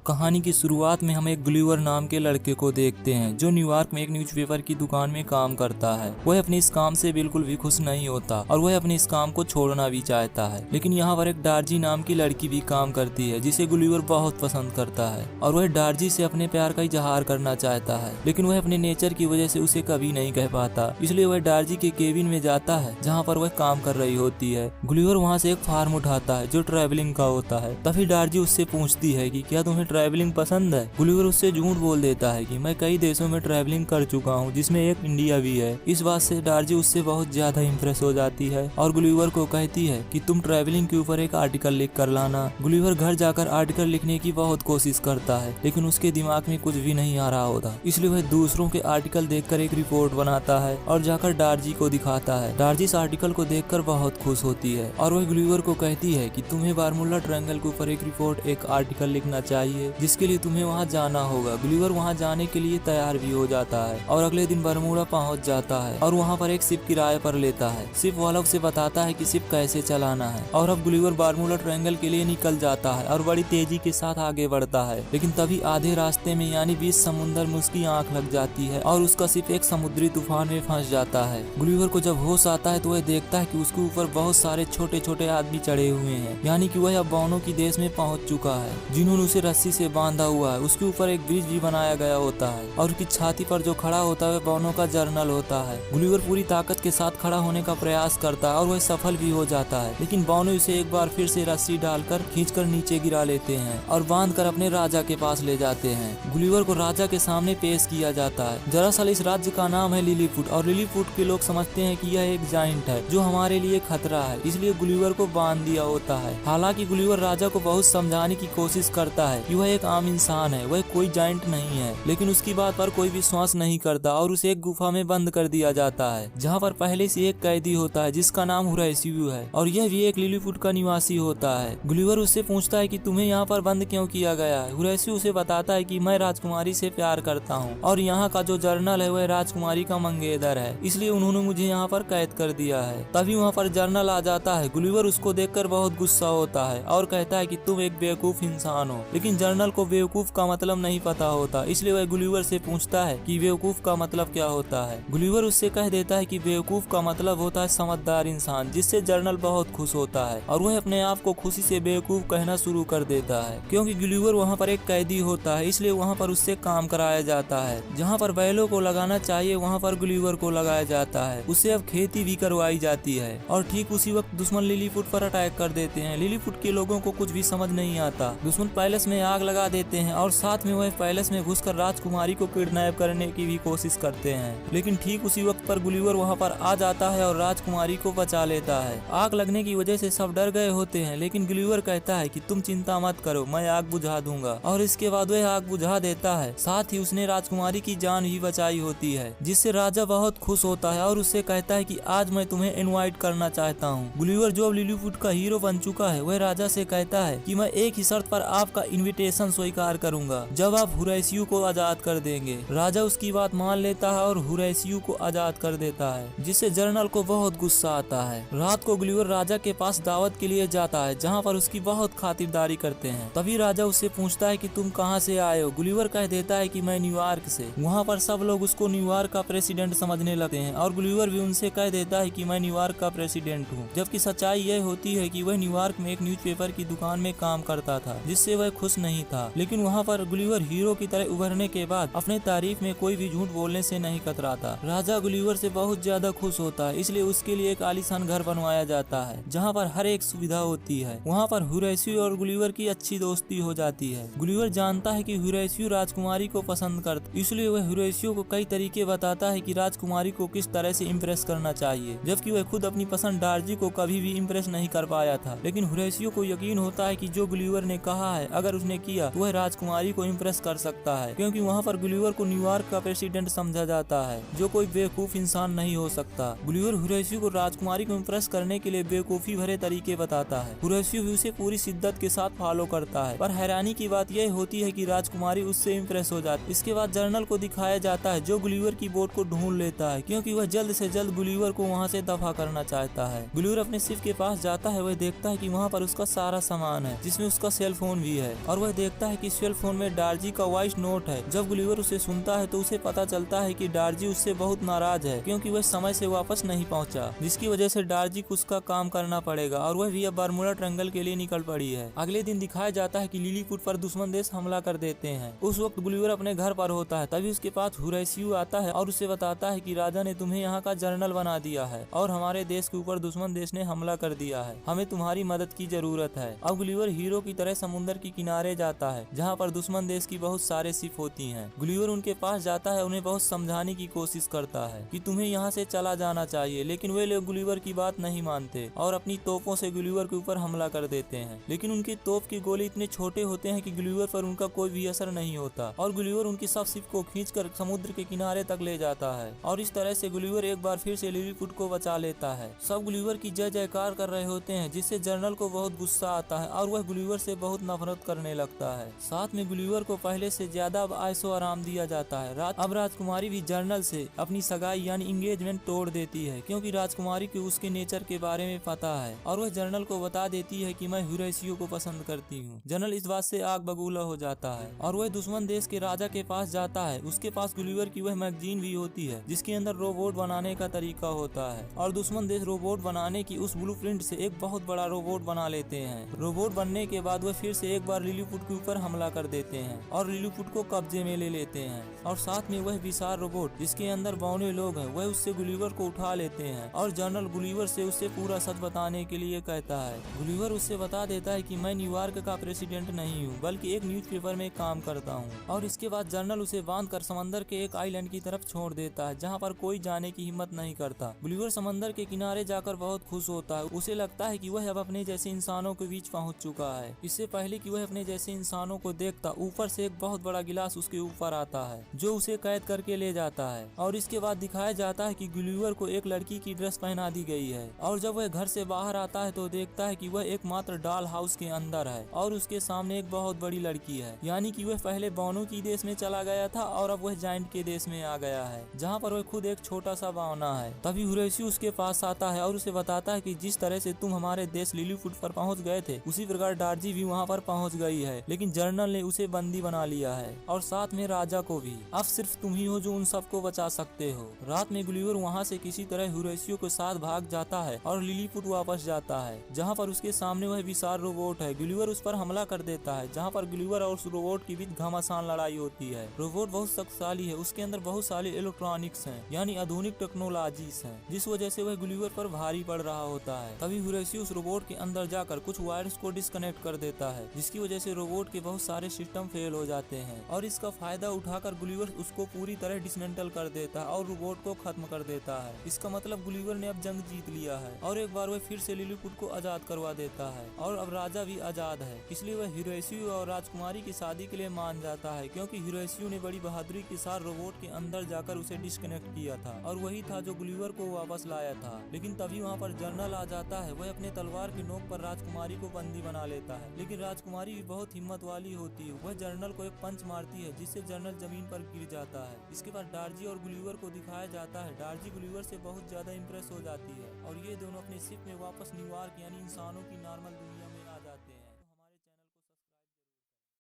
कहानी की शुरुआत में हम एक गुलिवर नाम के लड़के को देखते हैं जो न्यूयॉर्क में एक न्यूज़पेपर की दुकान में काम करता है। वह अपने इस काम से बिल्कुल भी खुश नहीं होता और वह अपने इस काम को छोड़ना भी चाहता है। लेकिन यहाँ पर एक डार्जी नाम की लड़की भी काम करती है जिसे गुलिवर बहुत पसंद करता है और वह डार्जी से अपने प्यार का इजहार करना चाहता है, लेकिन वह अपने नेचर की वजह से उसे कभी नहीं कह पाता। इसलिए वह डार्जी के केबिन में जाता है जहाँ पर वह काम कर रही होती है। गुलिवर वहाँ से एक फार्म उठाता है जो ट्रैवलिंग का होता है। तभी डार्जी उससे पूछती है कि क्या तुम्हें ट्रैवलिंग पसंद है। गुलिवर उससे झूठ बोल देता है कि मैं कई देशों में ट्रैवलिंग कर चुका हूँ जिसमें एक इंडिया भी है। इस बात से डार्जी उससे बहुत ज्यादा इम्प्रेस हो जाती है और गुलिवर को कहती है कि तुम ट्रैवलिंग के ऊपर एक आर्टिकल लिख कर लाना। गुलिवर घर जाकर आर्टिकल लिखने की बहुत कोशिश करता है लेकिन उसके दिमाग में कुछ भी नहीं आ रहा होता, इसलिए वह दूसरों के आर्टिकल देखकर एक रिपोर्ट बनाता है और जाकर डार्जी को दिखाता है। डार्जी इस आर्टिकल को देखकर बहुत खुश होती है और वह गुलिवर को कहती है कि तुम्हें बारमूला ट्रायंगल के ऊपर एक रिपोर्ट एक आर्टिकल लिखना चाहिए जिसके लिए तुम्हें वहां जाना होगा। गुलिवर वहां जाने के लिए तैयार भी हो जाता है और अगले दिन बरमूडा पहुंच जाता है और वहां पर एक शिप किराए पर लेता है। शिप वाला उसे बताता है कि शिप कैसे चलाना है और अब गुलिवर बारमूडा ट्रायंगल के लिए निकल जाता है और बड़ी तेजी के साथ आगे बढ़ता है। लेकिन तभी आधे रास्ते में यानी बीच समुद्र में उसकी आंख लग जाती है और उसका शिप एक समुद्री तूफान में फंस जाता है। गुलिवर को जब होश आता है तो वह देखता है कि उसके ऊपर बहुत सारे छोटे छोटे आदमी चढ़े हुए हैं, यानी कि वह अब बौनों की देश में पहुंच चुका है जिन्होंने उसे रस्सी से बांधा हुआ है। उसके ऊपर एक ब्रिज भी बनाया गया होता है और उसकी छाती पर जो खड़ा होता है वह बौनों का जर्नल होता है। गुलिवर पूरी ताकत के साथ खड़ा होने का प्रयास करता है और वह सफल भी हो जाता है, लेकिन बौने उसे एक बार फिर से रस्सी डालकर खींचकर नीचे गिरा लेते हैं और बांधकर अपने राजा के पास ले जाते हैं। गुलिवर को राजा के सामने पेश किया जाता है। दरअसल इस राज्य का नाम है लिलीपुट और लिलीपुट के लोग समझते हैं कि यह एक जाइंट है जो हमारे लिए खतरा है, इसलिए गुलिवर को बांध दिया होता है। हालांकि गुलिवर राजा को बहुत समझाने की कोशिश करता है कि वह एक आम इंसान है, वह कोई जाइंट नहीं है, लेकिन उसकी बात पर कोई विश्वास नहीं करता और उसे एक गुफा में बंद कर दिया जाता है जहाँ पर पहले से एक कैदी होता है जिसका नाम हुरैसियो है और यह भी एक लिलीपुट का निवासी होता है। गुलिवर उससे पूछता है कि तुम्हें यहाँ पर बंद क्यों किया गया है। हुरैसियो उसे बताता है कि मैं राजकुमारी से प्यार करता हूँ और यहाँ का जो जर्नल है वह राजकुमारी का मंगेतर है, इसलिए उन्होंने मुझे यहाँ पर कैद कर दिया है। तभी वहाँ पर जर्नल आ जाता है। गुलिवर उसको देखकर बहुत गुस्सा होता है और कहता है कि तुम एक बेवकूफ इंसान हो, लेकिन जर्नल को बेवकूफ का मतलब नहीं पता होता, इसलिए वह गुलिवर से पूछता है कि बेवकूफ का मतलब क्या होता है। गुलिवर उससे कह देता है कि बेवकूफ का मतलब होता है समझदार इंसान, जिससे जर्नल बहुत खुश होता है और वह अपने आप को खुशी से बेवकूफ कहना शुरू कर देता है। क्योंकि गुलिवर वहाँ पर एक कैदी होता है इसलिए वहाँ पर उससे काम कराया जाता है। जहाँ पर बैलों को लगाना चाहिए वहाँ पर गुलिवर को लगाया जाता है। उससे अब खेती भी करवाई जाती है और ठीक उसी वक्त दुश्मन लिलीपुट पर अटैक कर देते हैं। लिलीपुट के लोगों को कुछ भी समझ नहीं आता। दुश्मन पैलेस में आग लगा देते हैं और साथ में वह पैलेस में घुसकर राजकुमारी को किडनैप करने की भी कोशिश करते हैं, लेकिन ठीक उसी वक्त पर गुलिवर वहाँ पर आ जाता है और राजकुमारी को बचा लेता है। आग लगने की वजह से सब डर गए होते हैं, लेकिन गुलिवर कहता है कि तुम चिंता मत करो, मैं आग बुझा दूंगा और इसके बाद वह आग बुझा देता है। साथ ही उसने राजकुमारी की जान भी बचाई होती है, जिससे राजा बहुत खुश होता है और उससे कहता है कि आज मैं तुम्हें इनवाइट करना चाहता हूँ। गुलिवर जो अब लिलीपुट का हीरो बन चुका है वह राजा से कहता है कि मैं एक ही शर्त पर आपका इनविटेशन स्वीकार करूंगा, जब आप हुरैसियो को आजाद कर देंगे। राजा उसकी बात मान लेता है और हुरैसियो को आजाद कर देता है, जिससे जर्नल को बहुत गुस्सा आता है। रात को गुलिवर राजा के पास दावत के लिए जाता है जहाँ पर उसकी बहुत खातिरदारी करते हैं। तभी राजा उससे पूछता है कि तुम कहाँ से आए हो। गुलिवर कह देता है कि मैं न्यूयॉर्क से। वहाँ पर सब लोग उसको न्यूयॉर्क का प्रेसिडेंट समझने लगते हैं और गुलिवर भी उनसे कह देता है कि मैं न्यूयॉर्क का प्रेसिडेंट हूँ, जबकि सच्चाई यह होती है कि वह न्यूयॉर्क में एक न्यूज़पेपर की दुकान में काम करता था जिससे वह खुश नहीं था। लेकिन वहाँ पर गुलिवर हीरो की तरह उभरने के बाद अपने तारीफ में कोई भी झूठ बोलने से नहीं कतराता। राजा गुलिवर से बहुत ज्यादा खुश होता है, इसलिए उसके लिए एक आलीशान घर बनवाया जाता है जहाँ पर हर एक सुविधा होती है। वहाँ पर हुरैसियो और गुलिवर की अच्छी दोस्ती हो जाती है। गुलिवर जानता है कि हुरैसियो राजकुमारी को पसंद करता, इसलिए वह हुरैसियो को कई तरीके बताता है कि राजकुमारी को किस तरह से इम्प्रेस करना चाहिए, जबकि वह खुद अपनी पसंद डार्जी को कभी भी इम्प्रेस नहीं कर पाया था। लेकिन हुरैसियो को यकीन होता है कि जो गुलिवर ने कहा है अगर उसने किया तो वह राजकुमारी को इम्प्रेस कर सकता है, क्योंकि वहाँ पर गुलिवर को न्यूयॉर्क का प्रेसिडेंट समझा जाता है जो कोई बेवकूफ इंसान नहीं हो सकता। गुलिवर हुरैसियो को राजकुमारी को इम्प्रेस करने के लिए बेवकूफी भरे तरीके बताता है। हुरैसियो भी उसे पूरी शिद्दत के साथ फॉलो करता है, पर हैरानी की बात यह होती है कि राजकुमारी उससे इम्प्रेस हो जाती है। इसके बाद जर्नल को दिखाया जाता है जो गुलिवर की बोट को ढूंढ लेता है, क्योंकि वह जल्द से जल्द गुलिवर को वहाँ से दफा करना चाहता है। गुलिवर अपने शिप के पास जाता है, वह देखता है कि वहाँ पर उसका सारा सामान है जिसमें उसका सेल फोन भी है और वह देखता है कि सेल फोन में डार्जी का वॉइस नोट है। जब गुलिवर उसे सुनता है तो उसे पता चलता है कि डार्जी उससे बहुत नाराज है क्योंकि वह समय से वापस नहीं पहुंचा, जिसकी वजह से डार्जी को उसका काम करना पड़ेगा और वह भी अब बर्मुडा ट्रायंगल के लिए निकल पड़ी है। अगले दिन दिखाया जाता है कि लिलीपुट पर दुश्मन देश हमला कर देते हैं। उस वक्त गुलिवर अपने घर पर होता है, तभी उसके पास हुरैसियो आता है और उसे बताता है कि राजा ने तुम्हें यहाँ का जनरल बना दिया है और हमारे देश के ऊपर दुश्मन देश ने हमला कर दिया है, हमें तुम्हारी मदद की जरूरत है। अब गुलिवर हीरो की तरह समुद्र के किनारे जाता है जहाँ पर दुश्मन देश की बहुत सारे शिप होती हैं। गुलिवर उनके पास जाता है, उन्हें बहुत समझाने की कोशिश करता है कि तुम्हें यहाँ से चला जाना चाहिए, लेकिन वे लोग गुलिवर की बात नहीं मानते और अपनी तोपों से गुलिवर के ऊपर हमला कर देते हैं। लेकिन उनकी तोप की गोली इतने छोटे होते हैं कि गुलिवर पर उनका कोई भी असर नहीं होता और गुलिवर उनकी सब शिप को खींचकर समुद्र के किनारे तक ले जाता है और इस तरह से गुलिवर एक बार फिर से लिलीपुट को बचा लेता है। सब गुलिवर की जय जयकार कर रहे होते हैं, जिससे जनरल को बहुत गुस्सा आता है और वह गुलिवर से बहुत नफरत करने लगता है। साथ में गुलिवर को पहले से ज्यादा आयशो आराम दिया जाता है। अब राजकुमारी भी जनरल से अपनी सगाई यानी इंगेजमेंट तोड़ देती है क्योंकि राजकुमारी को उसके नेचर के बारे में पता है और वह जनरल को बता देती है कि मैं हुरैसियो को पसंद करती हूँ। जनरल इस बात से आग बबूला हो जाता है और वह दुश्मन देश के राजा के पास जाता है। उसके पास गुलिवर की वह मैगजीन भी होती है जिसके अंदर रोबोट बनाने का तरीका होता है और दुश्मन देश रोबोट बनाने की उस ब्लूप्रिंट से एक बहुत बड़ा रोबोट बना लेते हैं। रोबोट बनने के बाद वह फिर से एक बार लिलीपुट के ऊपर हमला कर देते हैं और लिलीपुट को कब्जे में ले लेते हैं और साथ में वह विशाल रोबोट जिसके अंदर बौने लोग हैं वह उससे गुलिवर को उठा लेते हैं और जनरल गुलिवर से उससे पूरा सच बताने के लिए कहता है। गुलिवर उससे बता देता है कि मैं न्यूयॉर्क का प्रेसिडेंट नहीं हूँ बल्कि एक न्यूज़पेपर में काम करता हूँ और इसके बाद जनरल उसे बांधकर समंदर के एक आइलैंड की तरफ छोड़ देता है जहाँ पर कोई जाने की हिम्मत नहीं करता। गुलिवर समंदर के किनारे जाकर बहुत खुश होता है। उसे लगता है कि वह अब अपने जैसे इंसानों के बीच पहुँच चुका है। इससे पहले कि वह अपने जैसे इंसानों को देखता, ऊपर से एक बहुत बड़ा गिलास उसके ऊपर आता है जो उसे कैद करके ले जाता है और इसके बाद दिखाया जाता है कि गुलिवर को एक लड़की की ड्रेस पहना दी गई है और जब वह घर से बाहर आता है तो देखता है कि वह एकमात्र डॉल हाउस के अंदर है और उसके सामने एक बहुत बड़ी लड़की है, यानी कि वह पहले बानो की देश में चला गया था और अब वह जायंट के देश में आ गया है जहाँ पर वह खुद एक छोटा सा बावना है। तभी हुरैसियो उसके पास आता है और उसे बताता है कि जिस तरह से तुम हमारे देश लिलीपुट पर पहुँच गए थे उसी प्रकार डार्जी भी वहाँ पर पहुँच गई है, लेकिन जनरल ने उसे बंदी बना लिया है और साथ में राजा को भी। अब सिर्फ तुम ही हो जो उन सबको बचा सकते हो। रात में गुलिवर वहाँ से किसी तरह हुरैसियो के साथ भाग जाता है और लिलीपुट वापस जाता है जहाँ पर उसके सामने वह विशाल रोबोट है। गुलिवर उस पर हमला कर देता है जहाँ पर गुलिवर और उस रोबोट के बीच घमासान लड़ाई होती है। रोबोट बहुत शक्तिशाली है, उसके अंदर बहुत सारे इलेक्ट्रॉनिक्स हैं यानी आधुनिक टेक्नोलॉजीज हैं, जिस वजह से वह गुलिवर पर भारी पड़ रहा होता है। तभी हुरैसियो उस रोबोट के अंदर जाकर कुछ वायर्स को डिस्कनेक्ट कर देता है जिसकी वजह से रोबोट के बहुत सारे सिस्टम फेल हो जाते हैं और इसका फायदा उठाकर गुलिवर उसको पूरी तरह डिसमेंटल कर देता है और रोबोट को खत्म कर देता है। इसका मतलब गुलिवर ने अब जंग जीत लिया है और एक बार वह फिर से लिलीपुट को आजाद करवा देता है और अब राजा भी आजाद है, इसलिए वह हुरैसियो और राजकुमारी की शादी के लिए मान जाता है क्योंकि हुरैसियो ने बड़ी बहादुरी के साथ रोबोट के अंदर जाकर उसे डिस्कनेक्ट किया था और वही था जो गुलिवर को वापस लाया था। लेकिन तभी वहाँ पर जनरल आ जाता है। वह अपने तलवार की नोक पर राजकुमारी को बंदी बना लेता है, लेकिन राजकुमारी भी बहुत हिम्मत वाली होती है। वह जनरल को एक पंच मारती है जिससे जनरल जमीन पर गिर जाता है। इसके बाद डार्जी और गुलिवर को दिखाया जाता है। डार्जी गुलिवर से बहुत ज्यादा इम्प्रेस हो जाती है और ये दोनों अपने शिप में वापस न्यूयॉर्क यानी इंसानों की नॉर्मल दुनिया